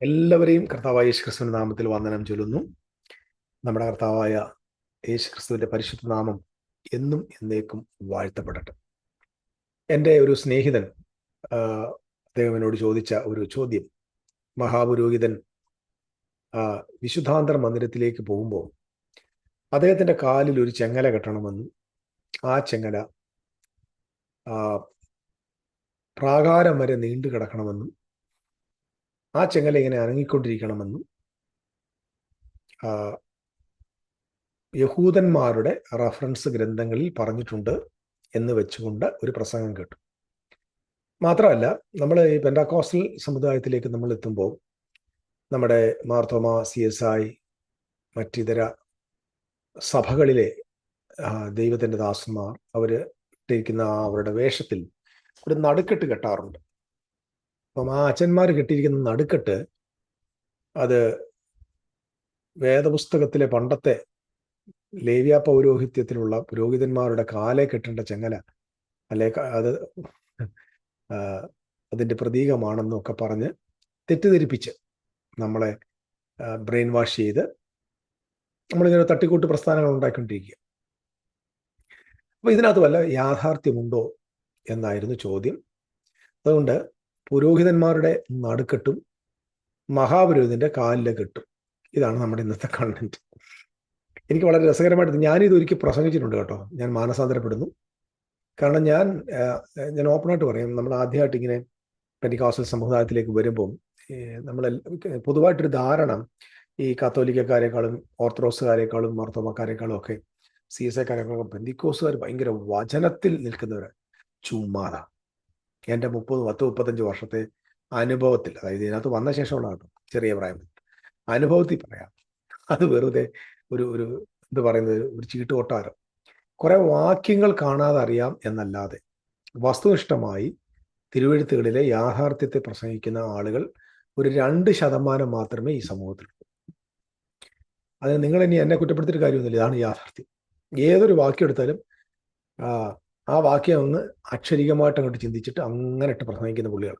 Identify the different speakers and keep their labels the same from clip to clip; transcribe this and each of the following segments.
Speaker 1: എല്ലാവരെയും കർത്താവായ യേശുക്രിസ്തുവിന്റെ നാമത്തിൽ വന്ദനം ചൊല്ലുന്നു. നമ്മുടെ കർത്താവായ യേശുക്രിസ്തുവിന്റെ പരിശുദ്ധ നാമം എന്നും എന്നേക്കും വാഴ്ത്തപ്പെടട്ടെ. എൻ്റെ ഒരു സ്നേഹിതൻ അദ്ദേഹം എന്നോട് ചോദിച്ച ഒരു ചോദ്യം, മഹാപുരോഹിതൻ വിശുദ്ധാന്തര മന്ദിരത്തിലേക്ക് പോകുമ്പോൾ അദ്ദേഹത്തിൻ്റെ കാലിൽ ഒരു ചെങ്ങല കെട്ടണമെന്നും ആ ചെങ്ങല പ്രാകാരം വരെ നീണ്ടു കിടക്കണമെന്നും ആ ചെങ്ങല ഇങ്ങനെ അനങ്ങിക്കൊണ്ടിരിക്കണമെന്നും യഹൂദന്മാരുടെ റഫറൻസ് ഗ്രന്ഥങ്ങളിൽ പറഞ്ഞിട്ടുണ്ട് എന്ന് വെച്ചുകൊണ്ട് ഒരു പ്രസംഗം കേട്ടു. മാത്രമല്ല, നമ്മൾ ഈ പെന്റക്കോസ്റ്റൽ സമുദായത്തിലേക്ക് നമ്മൾ എത്തുമ്പോൾ നമ്മുടെ മാർത്തോമ, CSI, മറ്റിതര സഭകളിലെ ദൈവത്തിൻ്റെ ദാസന്മാർ അവർ ഇട്ടിരിക്കുന്ന അവരുടെ വേഷത്തിൽ ഒരു നടുക്കെട്ട് കെട്ടാറുണ്ട്. അപ്പം ആ അച്ഛന്മാർ കെട്ടിയിരിക്കുന്ന നടുക്കെട്ട് അത് വേദപുസ്തകത്തിലെ പണ്ടത്തെ ലേവ്യ പൗരോഹിത്യത്തിലുള്ള പുരോഹിതന്മാരുടെ കാലെ കെട്ടേണ്ട ചെങ്ങല അല്ലെ, അത് അതിൻ്റെ പ്രതീകമാണെന്നൊക്കെ പറഞ്ഞ് തെറ്റിദ്ധരിപ്പിച്ച് നമ്മളെ ബ്രെയിൻ വാഷ് ചെയ്ത് നമ്മളിങ്ങനെ തട്ടിക്കൂട്ട് പ്രസ്ഥാനങ്ങൾ ഉണ്ടാക്കിക്കൊണ്ടിരിക്കുക. അപ്പോൾ ഇതിനകത്ത് വല്ല യാഥാർത്ഥ്യമുണ്ടോ എന്നായിരുന്നു ചോദ്യം. അതുകൊണ്ട് പുരോഹിതന്മാരുടെ നടുക്കെട്ടും മഹാപുരോഹിതന്റെ കാലിലെ കെട്ടും, ഇതാണ് നമ്മുടെ ഇന്നത്തെ കണ്ടന്റ്. എനിക്ക് വളരെ രസകരമായിട്ട് ഞാനിത് ഒരിക്കൽ പ്രസംഗിച്ചിട്ടുണ്ട് കേട്ടോ. ഞാൻ മാനസാന്തരപ്പെടുന്നു. കാരണം ഞാൻ ഓപ്പണായിട്ട് പറയും, നമ്മൾ ആദ്യമായിട്ട് ഇങ്ങനെ പെന്റക്കോസ്റ്റൽ സമുദായത്തിലേക്ക് വരുമ്പം നമ്മൾ പൊതുവായിട്ടൊരു ധാരണ ഈ കത്തോലിക്കക്കാരെക്കാളും ഓർത്തഡോക്സുകാരെക്കാളും മാർത്തോമക്കാരെക്കാളും ഒക്കെ CSIക്കാരെക്കാളും പെന്തിക്കോസുകാർ ഭയങ്കര വചനത്തിൽ നിൽക്കുന്നവർ ചുമ്മാതാ. എൻ്റെ 30-35 വർഷത്തെ അനുഭവത്തിൽ, അതായത് ഇതിനകത്ത് വന്ന ശേഷമുള്ള കേട്ടോ, ചെറിയ പ്രായം അനുഭവത്തിൽ പറയാം, അത് വെറുതെ ഒരു എന്ത് പറയുന്നത്, ഒരു ചീട്ടുകൊട്ടാരം. കുറെ വാക്യങ്ങൾ കാണാതെ അറിയാം എന്നല്ലാതെ വസ്തുനിഷ്ഠമായി തിരുവെഴുത്തുകളിലെ യാഥാർത്ഥ്യത്തെ പ്രസംഗിക്കുന്ന ആളുകൾ ഒരു 2% മാത്രമേ ഈ സമൂഹത്തിലുള്ളൂ. അതിന് നിങ്ങൾ ഇനി എന്നെ കുറ്റപ്പെടുത്തിയിട്ട് കാര്യമൊന്നുമില്ല. ഇതാണ് യാഥാർത്ഥ്യം. ഏതൊരു വാക്യം എടുത്താലും ആ വാക്യം ഒന്ന് അക്ഷരികമായിട്ട് അങ്ങോട്ട് ചിന്തിച്ചിട്ട് അങ്ങനെ ഇട്ട് പ്രസംഗിക്കുന്ന പുള്ളികൾ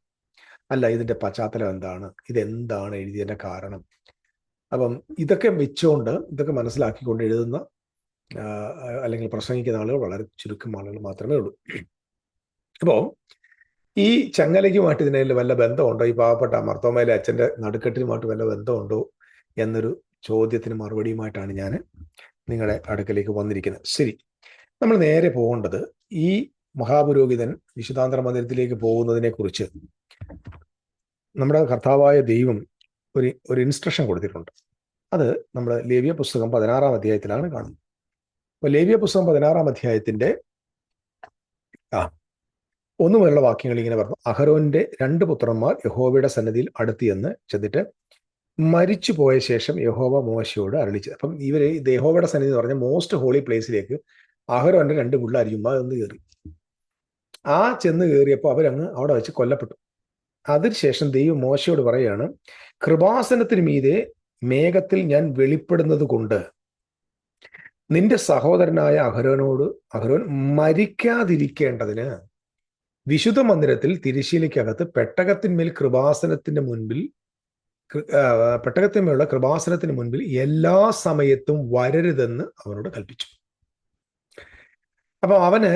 Speaker 1: അല്ല. ഇതിൻ്റെ പശ്ചാത്തലം എന്താണ്, ഇതെന്താണ് എഴുതിയതിൻ്റെ കാരണം, അപ്പം ഇതൊക്കെ വെച്ചുകൊണ്ട് ഇതൊക്കെ മനസ്സിലാക്കിക്കൊണ്ട് എഴുതുന്ന അല്ലെങ്കിൽ പ്രസംഗിക്കുന്ന ആളുകൾ വളരെ ചുരുക്കം ആളുകൾ മാത്രമേ ഉള്ളൂ. അപ്പോൾ ഈ ചങ്ങലയ്ക്കുമായിട്ട് ഇതിനെ വല്ല ബന്ധമുണ്ടോ, ഈ പാവപ്പെട്ട മാർത്തോമയിലെ അച്ഛൻ്റെ നടുക്കെട്ടിനുമായിട്ട് വല്ല ബന്ധമുണ്ടോ എന്നൊരു ചോദ്യത്തിന് മറുപടിയുമായിട്ടാണ് ഞാൻ നിങ്ങളുടെ അടുക്കലേക്ക് വന്നിരിക്കുന്നത്. ശരി, നമ്മൾ നേരെ പോകേണ്ടത് ഈ മഹാപുരോഹിതൻ വിശുദ്ധാന്തര മന്ദിരത്തിലേക്ക് പോകുന്നതിനെ കുറിച്ച് നമ്മുടെ കർത്താവായ ദൈവം ഒരു ഇൻസ്ട്രക്ഷൻ കൊടുത്തിട്ടുണ്ട്. അത് നമ്മുടെ ലേവ്യ പുസ്തകം 16-ാം അധ്യായത്തിലാണ് കാണുന്നത്. അപ്പോൾ ലേവ്യ പുസ്തകം 16-ാം അധ്യായത്തിന്റെ 1 മുതലുള്ള വാക്യങ്ങൾ ഇങ്ങനെ പറഞ്ഞു: അഹരോന്റെ 2 പുത്രന്മാർ യഹോവയുടെ സന്നിധിയിൽ ചെന്നിട്ട് മരിച്ചു പോയ ശേഷം യഹോവ മോശയോട് അരുളിച്ചത്. അപ്പം ഇവര് യഹോവയുടെ സന്നിധി എന്ന് പറഞ്ഞ മോസ്റ്റ് ഹോളി പ്ലേസിലേക്ക് അഹരോന്റെ 2 പിള്ളേർ ചുമ്മാ കയറി. ചെന്ന് കയറിയപ്പോൾ അവരങ്ങ് അവിടെ വെച്ച് കൊല്ലപ്പെട്ടു. അതിനുശേഷം ദൈവം മോശയോട് പറയുകയാണ്, കൃപാസനത്തിന് മീതെ മേഘത്തിൽ ഞാൻ വെളിപ്പെടുന്നത് കൊണ്ട് നിന്റെ സഹോദരനായ അഹരോൻ മരിക്കാതിരിക്കേണ്ടതിന് വിശുദ്ധ മന്ദിരത്തിൽ തിരശ്ശീലയ്ക്കകത്ത് പെട്ടകത്തിന്മേലുള്ള കൃപാസനത്തിന് മുൻപിൽ എല്ലാ സമയത്തും വരരുതെന്ന് അവനോട് കൽപ്പിച്ചു. അപ്പൊ അവന്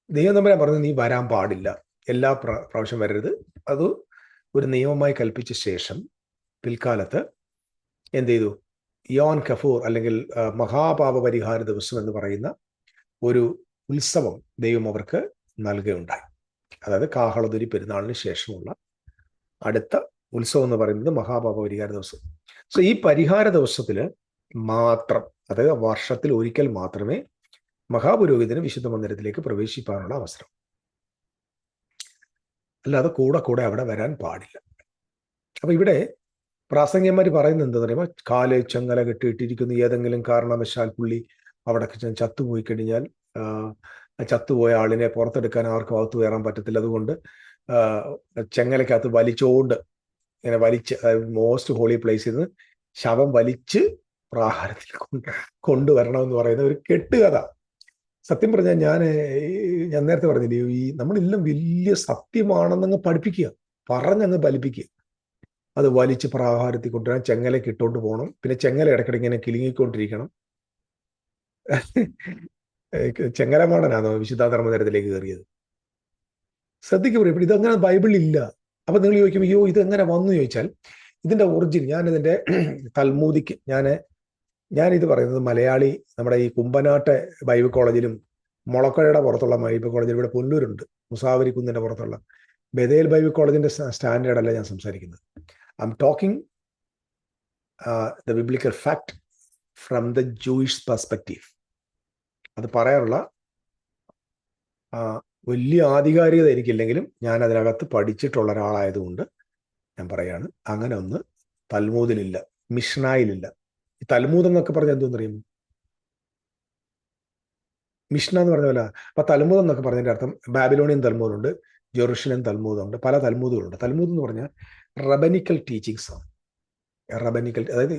Speaker 1: ദൈവം തമ്പുരാൻ പറഞ്ഞു, നീ വരാൻ പാടില്ല, എല്ലാ പ്രാവശ്യം വരരുത്. അത് ഒരു നിയമമായി കൽപ്പിച്ച ശേഷം പിൽക്കാലത്ത് എന്ത് ചെയ്തു? യോൻ കഫൂർ അല്ലെങ്കിൽ മഹാപാപ പരിഹാര ദിവസം എന്ന് പറയുന്ന ഒരു ഉത്സവം ദൈവം അവർക്ക് നൽകുകയുണ്ടായി. അതായത് കാഹളതുരി പെരുന്നാളിന് ശേഷമുള്ള അടുത്ത ഉത്സവം എന്ന് പറയുന്നത് മഹാപാപ പരിഹാര ദിവസം. സോ ഈ പരിഹാര ദിവസത്തിൽ മാത്രം, അതായത് വർഷത്തിൽ ഒരിക്കൽ മാത്രമേ മഹാപുരോഹിതന് വിശുദ്ധ മന്ദിരത്തിലേക്ക് പ്രവേശിക്കാനുള്ള അവസരം. അല്ലാതെ കൂടെ അവിടെ വരാൻ പാടില്ല. അപ്പൊ ഇവിടെ പ്രാസംഗ്യന്മാർ പറയുന്നത് എന്താ പറയുമ്പോൾ, കാല് ചങ്ങല കെട്ടിയിട്ടിരിക്കുന്ന ഏതെങ്കിലും കാരണവശാൽ പുള്ളി അവിടെ ചത്തുപോയി കഴിഞ്ഞാൽ ചത്തുപോയ ആളിനെ പുറത്തെടുക്കാൻ ആർക്കും അകത്ത് കയറാൻ പറ്റത്തില്ല. അതുകൊണ്ട് ചെങ്ങലക്കകത്ത് വലിച്ചുകൊണ്ട് ഇങ്ങനെ വലിച്ച്, മോസ്റ്റ് ഹോളി പ്ലേസിൽ നിന്ന് ശവം വലിച്ച് പ്രാഹാരത്തിൽ കൊണ്ടുവരണമെന്ന് പറയുന്ന ഒരു കെട്ടുകഥ. സത്യം പറഞ്ഞാൽ ഞാൻ നേരത്തെ പറഞ്ഞില്ലേ, ഈ നമ്മളെല്ലാം വലിയ സത്യമാണെന്നങ്ങ് പഠിപ്പിക്കുക, പറഞ്ഞങ്ങ് ഫലിപ്പിക്കുക. അത് വലിച്ച് പ്രാകാരത്തിൽ കൊണ്ടുവരാൻ ചെങ്ങലയ്ക്ക് ഇട്ടോണ്ട് പോകണം. പിന്നെ ചെങ്ങല ഇടയ്ക്കിടയ്ക്ക് ഇങ്ങനെ കിലുങ്ങിക്കൊണ്ടിരിക്കണം. ചെങ്ങലമാടനാണോ വിശുദ്ധ ധർമ്മതരത്തിലേക്ക് കയറിയത്? ശ്രദ്ധിക്കൂ, ഇപ്പോൾ ഇതങ്ങനെ ബൈബിളിൽ ഇല്ല. അപ്പൊ നിങ്ങൾ ചോദിക്കും, അയ്യോ ഇതെങ്ങനെ വന്നു ചോദിച്ചാൽ, ഇതിന്റെ ഒറിജിൻ ഞാനിതിന്റെ തൽമൂദിക്ക് ഞാനിത് പറയുന്നത് മലയാളി നമ്മുടെ ഈ കുമ്പനാട്ടെ ബൈബിൾ കോളേജിലും മുളക്കഴയുടെ പുറത്തുള്ള ബൈബിൾ കോളേജിലും ഇവിടെ പുല്ലൂരുണ്ട്, മുസാവരി കുന്നിന്റെ പുറത്തുള്ള ബഥേൽ ബൈബിൾ കോളേജിന്റെ സ്റ്റാൻഡേർഡ് അല്ല ഞാൻ സംസാരിക്കുന്നത്. I am talking the biblical fact from the Jewish perspective. അത് പറയാനുള്ള വലിയ ആധികാരികത എനിക്കില്ലെങ്കിലും ഞാൻ അതിനകത്ത് പഠിച്ചിട്ടുള്ള ഒരാളായതുകൊണ്ട് ഞാൻ പറയാണ്, അങ്ങനെ ഒന്ന് തൽമൂദിലില്ല, മിഷ്നായിലില്ല. ഈ തൽമൂദ് എന്നൊക്കെ പറഞ്ഞാൽ എന്തോന്നറിയുമോ? മിഷ്ന എന്ന് പറഞ്ഞ പോലെ. അപ്പൊ തൽമൂദ് എന്നൊക്കെ പറഞ്ഞതിന്റെ അർത്ഥം ബാബിലോണിയൻ തൽമൂദുണ്ട്, ജെറുസലേം തൽമൂദുണ്ട്, പല തൽമൂദുകളുണ്ട്. തൽമൂദ് എന്ന് പറഞ്ഞാൽ റബനിക്കൽ ടീച്ചിങ്സ് ആണ്. റബനിക്കൽ, അതായത്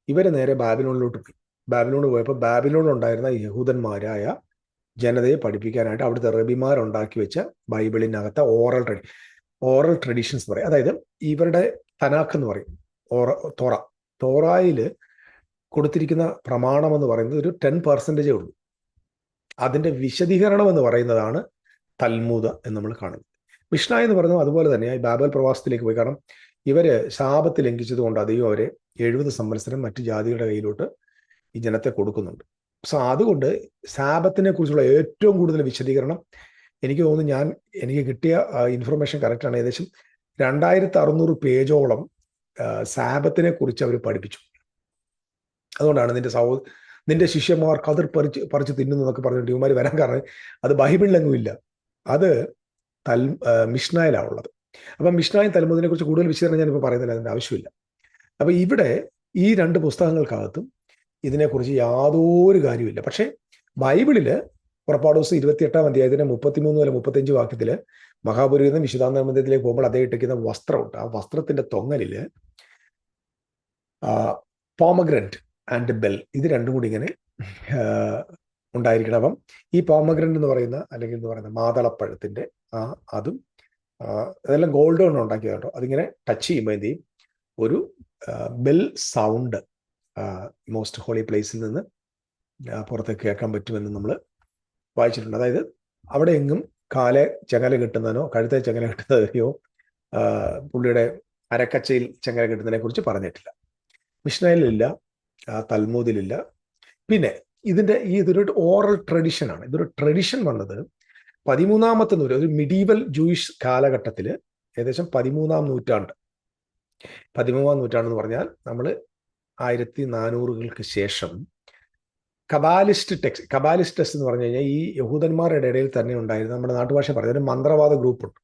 Speaker 1: ഇവരെ നേരെ ബാബിലോണിലോട്ട് പോയി. ബാബിലോണ് പോയപ്പോൾ ബാബിലോണിൽ ഉണ്ടായിരുന്ന യഹൂദന്മാരായ ജനതയെ പഠിപ്പിക്കാനായിട്ട് അവിടുത്തെ റബിമാരുണ്ടാക്കി വെച്ച ബൈബിളിനകത്ത് ഓറൽ ട്രഡീഷൻസ് പറയും. അതായത് ഇവരുടെ തനാഖ് എന്ന് പറയും, തോറായിൽ കൊടുത്തിരിക്കുന്ന പ്രമാണം എന്ന് പറയുന്നത് ഒരു 10% ഉള്ളൂ. അതിന്റെ വിശദീകരണം എന്ന് പറയുന്നതാണ് തൽമൂദ് എന്ന് നമ്മൾ കാണുന്നത്. മിഷ്ന എന്ന് പറയുന്നത് അതുപോലെ തന്നെ ബാബൽ പ്രവാസത്തിലേക്ക് പോയി. കാരണം ഇവര് ശാപത്ത് ലംഘിച്ചത് കൊണ്ട് അധികം അവരെ 70 സംവത്സരം മറ്റു ജാതികളുടെ കയ്യിലോട്ട് ഈ ജനത്തെ കൊടുക്കുന്നുണ്ട്. സോ അതുകൊണ്ട് സാബത്തിനെ കുറിച്ചുള്ള ഏറ്റവും കൂടുതൽ വിശദീകരണം എനിക്ക് തോന്നുന്നു, എനിക്ക് കിട്ടിയ ഇൻഫർമേഷൻ കറക്റ്റാണ്, ഏകദേശം 2600 പേജോളം സാബത്തിനെ കുറിച്ച് അവർ പഠിപ്പിച്ചു. അതുകൊണ്ടാണ് നിന്റെ ശിഷ്യന്മാർ കതിർ പറിച്ച് തിന്നുന്നതൊക്കെ പറഞ്ഞിട്ട് ഇവന്മാർ വരാൻ കാരണം അത് ബൈബിളിലെങ്ങും ഇല്ല, അത് മിഷ്നായിലാണ് ഉള്ളത്. അപ്പം മിഷ്നായും തൽമൂദിനെ കുറിച്ച് കൂടുതൽ വിശദീകരണം ഞാനിപ്പോൾ പറയുന്നില്ല, അതിൻ്റെ ആവശ്യമില്ല. അപ്പൊ ഇവിടെ ഈ 2 പുസ്തകങ്ങൾക്കകത്തും ഇതിനെക്കുറിച്ച് യാതൊരു കാര്യമില്ല. പക്ഷേ ബൈബിളില് പുറപ്പാട് ദിവസം 28-ാം അധ്യായത്തിന്റെ 33 മുതൽ 35 വാക്യത്തില് മഹാപുരോഹിതൻ വിശുദ്ധാന്തമന്ദിരത്തിലേക്ക് പോകുമ്പോൾ അദ്ദേഹം ഇട്ടിരിക്കുന്ന വസ്ത്രമുണ്ട്. ആ വസ്ത്രത്തിന്റെ തൊങ്ങലില് പോമഗ്രന്റ് ആൻഡ് ബെൽ, ഇത് രണ്ടും കൂടി ഇങ്ങനെ ഉണ്ടായിരിക്കണം. അപ്പം ഈ പോമഗ്രന്റ് എന്ന് പറയുന്ന അല്ലെങ്കിൽ എന്ന് പറയുന്ന മാതളപ്പഴത്തിന്റെ അതും അതെല്ലാം ഗോൾഡ് കൊണ്ട് ഉണ്ടാക്കിയതാട്ടോ. അതിങ്ങനെ ടച്ച് ചെയ്യുമ്പോൾ എന്ത് ചെയ്യും, ഒരു ബെൽ സൗണ്ട് മോസ്റ്റ് ഹോളി പ്ലേസിൽ നിന്ന് പുറത്തേക്ക് കേൾക്കാൻ പറ്റുമെന്ന് നമ്മൾ വായിച്ചിട്ടുണ്ട്. അതായത് അവിടെ എങ്ങും കാലെ ചെങ്ങല കിട്ടുന്നതിനോ കഴുത്തെ ചെങ്ങല കിട്ടുന്നതിനെയോ പുള്ളിയുടെ അരക്കച്ചയിൽ ചെങ്ങല കിട്ടുന്നതിനെ കുറിച്ച് പറഞ്ഞിട്ടില്ല. മിഷ്നയിലില്ല, തൽമൂദിലില്ല. പിന്നെ ഇതൊരു ഓറൽ ട്രഡിഷനാണ്. ഇതൊരു ട്രഡിഷൻ വന്നത് 13ാമത്തെ നൂറ്റാണ്ട്, ഒരു മിഡീവൽ ജൂയിഷ് കാലഘട്ടത്തിൽ, ഏകദേശം 13ാം നൂറ്റാണ്ട്. 13ാം നൂറ്റാണ്ട് എന്ന് പറഞ്ഞാൽ നമ്മൾ 1400-കൾക്ക് ശേഷം കബാലിസ്റ്റ് ടെക്സ്റ്റ് എന്ന് പറഞ്ഞു കഴിഞ്ഞാൽ ഈ യഹൂദന്മാരുടെ ഇടയിൽ തന്നെ ഉണ്ടായിരുന്ന, നമ്മുടെ നാട്ടുഭാഷ പറഞ്ഞ ഒരു മന്ത്രവാദ ഗ്രൂപ്പുണ്ട്.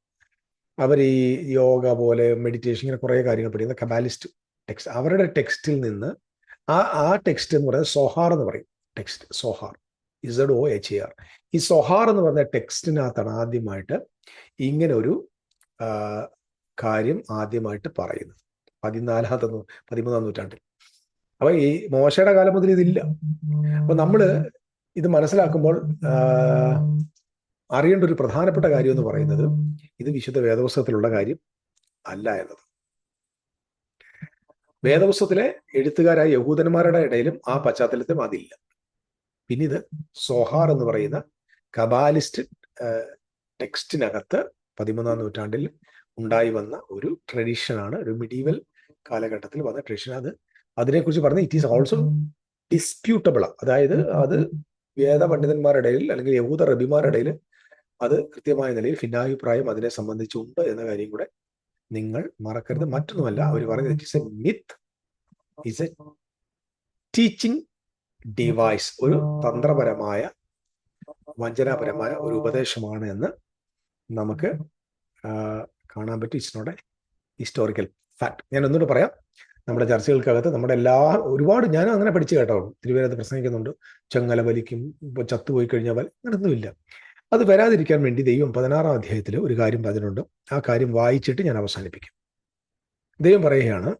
Speaker 1: അവർ ഈ യോഗ പോലെ മെഡിറ്റേഷൻ ഇങ്ങനെ കുറേ കാര്യങ്ങൾ പഠിക്കുന്ന കബാലിസ്റ്റ് ടെക്സ്റ്റ്, അവരുടെ ടെക്സ്റ്റിൽ നിന്ന് ആ ടെക്സ്റ്റ് എന്ന് പറയുന്നത് സോഹാർ എന്ന് പറയും. Text Zohar, ZOHAR. ഈ സോഹാർ എന്ന് പറഞ്ഞ ടെക്സ്റ്റിനകത്താണ് ആദ്യമായിട്ട് ഇങ്ങനെ ഒരു കാര്യം ആദ്യമായിട്ട് പറയുന്നത്, 13ാം നൂറ്റാണ്ടിൽ. അപ്പൊ ഈ മോശയുടെ കാലം മുതൽ ഇതില്ല. അപ്പൊ നമ്മള് ഇത് മനസ്സിലാക്കുമ്പോൾ അറിയേണ്ട ഒരു പ്രധാനപ്പെട്ട കാര്യം എന്ന് പറയുന്നത്, ഇത് വിശുദ്ധ വേദപുസ്തകത്തിലുള്ള കാര്യം അല്ല എന്നത്. വേദപുസ്തകത്തിലെ എഴുത്തുകാരായ യഹൂദന്മാരുടെ ഇടയിലും ആ പശ്ചാത്തലത്തിലും അതില്ല. പിന്നെ ഇത് സോഹാർ എന്ന് പറയുന്ന കബാലിസ്റ്റ് ടെക്സ്റ്റിനകത്ത് 13ാം നൂറ്റാണ്ടിൽ ഉണ്ടായി വന്ന ഒരു ട്രഡീഷനാണ്, ഒരു മിഡീവൽ കാലഘട്ടത്തിൽ വന്ന ട്രഡീഷൻ. അതിനെക്കുറിച്ച് പറഞ്ഞ് ഇറ്റ് ഈസ് ഓൾസോ ഡിസ്പ്യൂട്ടബിൾ. അതായത് അത് വേദപണ്ഡിതന്മാരുടെ ഇടയിൽ അല്ലെങ്കിൽ യഹൂദ റബിമാരുടെ ഇടയിൽ അത് കൃത്യമായ നിലയിൽ ഭിന്നാഭിപ്രായം അതിനെ സംബന്ധിച്ചുണ്ട് എന്ന കാര്യം കൂടെ നിങ്ങൾ മറക്കരുത്. മറ്റൊന്നുമല്ല, അവർ പറയുന്നത് it is a myth, is a teaching device, ഒരു തന്ത്രപരമായ വഞ്ചനാപരമായ ഒരു ഉപദേശമാണ് എന്ന് നമുക്ക് കാണാൻ പറ്റും. It's not a historical fact. ഞാൻ ഒന്നുകൂടെ പറയാം, നമ്മുടെ ചർച്ചകൾക്കകത്ത് നമ്മുടെ ഒരുപാട് ഞാനും അങ്ങനെ പഠിച്ചു കേട്ടോ. തിരുവനന്തപുരത്ത് പ്രസംഗിക്കുന്നുണ്ട്, ചെങ്ങല വലിക്കും, ചത്തുപോയി കഴിഞ്ഞാൽ അങ്ങനൊന്നുമില്ല. അത് വരാതിരിക്കാൻ വേണ്ടി ദൈവം 16-ാം അധ്യായത്തിൽ ഒരു കാര്യം പറഞ്ഞിട്ടുണ്ട്. ആ കാര്യം വായിച്ചിട്ട് ഞാൻ അവസാനിപ്പിക്കും. ദൈവം പറയുകയാണ്,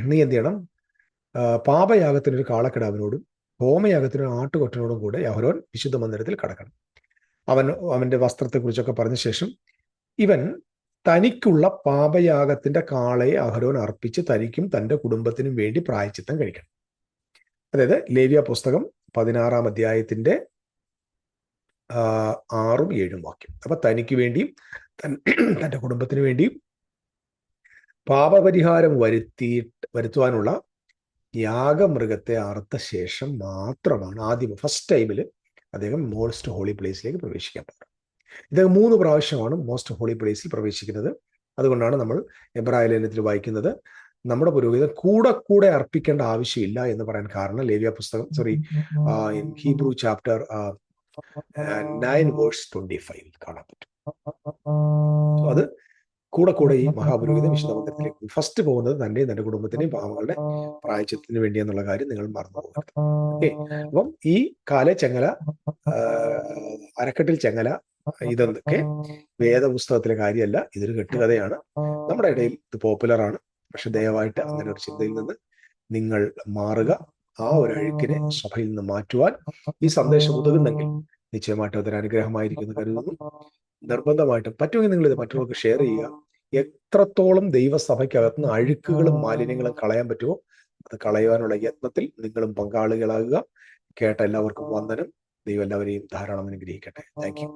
Speaker 1: നീ എന്ത് ചെയ്യണം, പാപയാഗത്തിനൊരു കാളക്കിടാവിനോടും ഹോമയാഗത്തിനൊരു ആട്ടുകൊറ്റനോടും കൂടെ യഹോവൻ വിശുദ്ധ മന്ദിരത്തിൽ കടക്കണം. അവന്റെ വസ്ത്രത്തെക്കുറിച്ചൊക്കെ പറഞ്ഞ ശേഷം ഇവൻ തനിക്കുള്ള പാപയാഗത്തിന്റെ കാളയെ അഹരോൻ അർപ്പിച്ച് തനിക്കും തന്റെ കുടുംബത്തിനും വേണ്ടി പ്രായശ്ചിത്തം കഴിക്കണം. അതായത് ലേവ്യ പുസ്തകം 16-ാം അധ്യായത്തിന്റെ 6-ഉം 7-ഉം വാക്യം. അപ്പൊ തനിക്ക് വേണ്ടിയും തന്റെ കുടുംബത്തിന് വേണ്ടിയും പാപപരിഹാരം വരുത്തുവാനുള്ള യാഗമൃഗത്തെ അറുത്ത ശേഷം മാത്രമാണ് ആദ്യം ഫസ്റ്റ് ടൈമിൽ അദ്ദേഹം മോസ്റ്റ് ഹോളി പ്ലേസിലേക്ക് പ്രവേശിക്കാൻ പാടുള്ളത്. ഇദ്ദേഹം 3 പ്രാവശ്യമാണ് മോസ്റ്റ് ഹോളി പ്ലേസിൽ പ്രവേശിക്കുന്നത്. അതുകൊണ്ടാണ് നമ്മൾ എബ്രായ ലേഖനത്തിൽ വായിക്കുന്നത് നമ്മുടെ പുരോഹിതൻ കൂടെ അർപ്പിക്കേണ്ട ആവശ്യമില്ല എന്ന് പറയാൻ കാരണം ലേവ്യ പുസ്തകം ഇൻ ഹീബ്രു ചാപ്റ്റർ 9:25 കാണാൻ പറ്റും. അത് കൂടെ ഈ മഹാപുരോഹിതൻ വിശുദ്ധ മന്ദിരത്തിലേക്ക് ഫസ്റ്റ് പോകുന്നത് തന്റെ കുടുംബത്തിന്റെയും പാവങ്ങളുടെ പ്രായശ്ചിത്തത്തിന് വേണ്ടി എന്നുള്ള കാര്യം നിങ്ങൾ മറന്നു പോകരുത്. ഓക്കെ, അപ്പം ഈ കാലെ ചെങ്ങല, അരക്കെട്ടിൽ ചെങ്ങല, ഇതൊക്കെ വേദപുസ്തകത്തിലെ കാര്യമല്ല, ഇതൊരു കെട്ടുകഥയാണ്. നമ്മുടെ ഇടയിൽ ഇത് പോപ്പുലറാണ്. പക്ഷെ ദയവായിട്ട് അങ്ങനെ ഒരു ചിന്തയിൽ നിന്ന് നിങ്ങൾ മാറുക. ആ ഒരു അഴുക്കിനെ സഭയിൽ നിന്ന് മാറ്റുവാൻ ഈ സന്ദേശം ഉതകുന്നെങ്കിൽ നിശ്ചയമായിട്ടും അതൊരു അനുഗ്രഹമായിരിക്കും കരുതുന്നു. നിർബന്ധമായിട്ടും പറ്റുമെങ്കിൽ നിങ്ങൾ ഇത് മറ്റുള്ളവർക്ക് ഷെയർ ചെയ്യുക. എത്രത്തോളം ദൈവസഭയ്ക്കകത്ത് നിന്ന് അഴുക്കുകളും മാലിന്യങ്ങളും കളയാൻ പറ്റുമോ അത് കളയാനുള്ള യത്നത്തിൽ നിങ്ങളും പങ്കാളികളാകുക. കേട്ട എല്ലാവർക്കും വന്ദനം. ദൈവം എല്ലാവരെയും ധാരാളം അനുഗ്രഹിക്കട്ടെ. Thank you.